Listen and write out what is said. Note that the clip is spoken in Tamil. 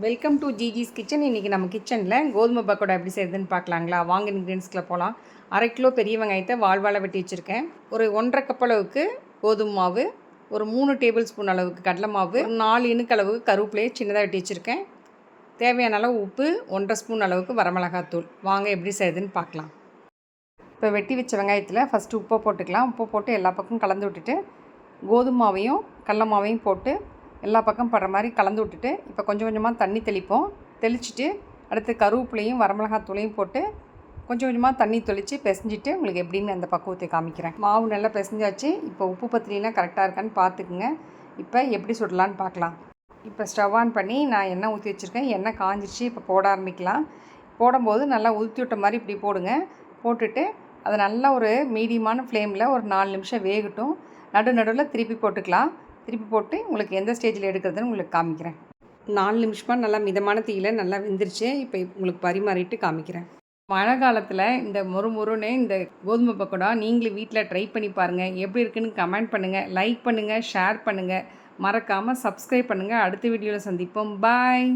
Welcome to ஜிஜிஸ் kitchen. இன்றைக்கி நம்ம கிச்சனில் கோதுமை பக்கோடா எப்படி செய்யுதுன்னு பார்க்கலாங்களா? வாங்க இன்க்ரீடியன்ஸ்க்குள்ள போகலாம். 1/2 கிலோ பெரிய வெங்காயத்தை வால் வெட்டி வச்சுருக்கேன். ஒரு 1½ கப் அளவுக்கு கோதுமை மாவு, ஒரு 3 டேபிள் ஸ்பூன் அளவுக்கு கடலை மாவு, 4 இனுக்கு அளவுக்கு கருவேப்பிலையை சின்னதாக வெட்டி வச்சுருக்கேன். தேவையான அளவு உப்பு, 1½ ஸ்பூன் அளவுக்கு வரமிளகாத்தூள். வாங்க எப்படி செய்யுதுன்னு பார்க்கலாம். இப்போ வெட்டி வச்ச வெங்காயத்தில் ஃபஸ்ட்டு உப்பை போட்டுக்கலாம். உப்பை போட்டு எல்லா பக்கமும் கலந்து விட்டுட்டு கோதுமை மாவையும் கடலை மாவையும் போட்டு எல்லா பக்கம் படுற மாதிரி கலந்து விட்டுட்டு இப்போ கொஞ்சம் கொஞ்சமாக தண்ணி தெளிப்போம். தெளிச்சுட்டு அடுத்து கருவேப்பிலையும் வரமிளகாத்தூளையும் போட்டு கொஞ்சம் கொஞ்சமாக தண்ணி தெளித்து பிசைஞ்சிட்டு உங்களுக்கு எப்படின்னு அந்த பக்குவத்தை காமிக்கிறேன். மாவு நல்லா பிசைஞ்சாச்சு. இப்போ உப்பு பத்திரிலாம் கரெக்டாக இருக்கான்னு பார்த்துக்குங்க. இப்போ எப்படி சுடலான்னு பார்க்கலாம். இப்போ ஸ்டவ் ஆன் பண்ணி நான் எண்ணெய் ஊற்றி வச்சுருக்கேன். எண்ணெய் காஞ்சிச்சு. இப்போ போட ஆரம்பிக்கலாம். போடும்போது நல்லா ஊற்றி விட்ட மாதிரி இப்படி போடுங்க. போட்டுட்டு அதை நல்லா ஒரு மீடியமான ஃப்ளேமில் ஒரு 4 நிமிஷம் வேகட்டும். நடுவில் திருப்பி போட்டுக்கலாம். திருப்பி போட்டு உங்களுக்கு எந்த ஸ்டேஜில் எடுக்கிறதுன்னு உங்களுக்கு காமிக்கிறேன். 4 நிமிஷமாக நல்லா மிதமான தீயில் நல்லா வெந்துருச்சு. இப்போ உங்களுக்கு பரிமாறிட்டு காமிக்கிறேன். மழை காலத்தில் இந்த மொறுன்னு இந்த கோதுமை பக்கோடா நீங்களும் வீட்டில் ட்ரை பண்ணி பாருங்கள். எப்படி இருக்குன்னு கமெண்ட் பண்ணுங்கள், லைக் பண்ணுங்கள், ஷேர் பண்ணுங்கள். மறக்காமல் சப்ஸ்கிரைப் பண்ணுங்கள். அடுத்த வீடியோவில் சந்திப்போம். பாய்.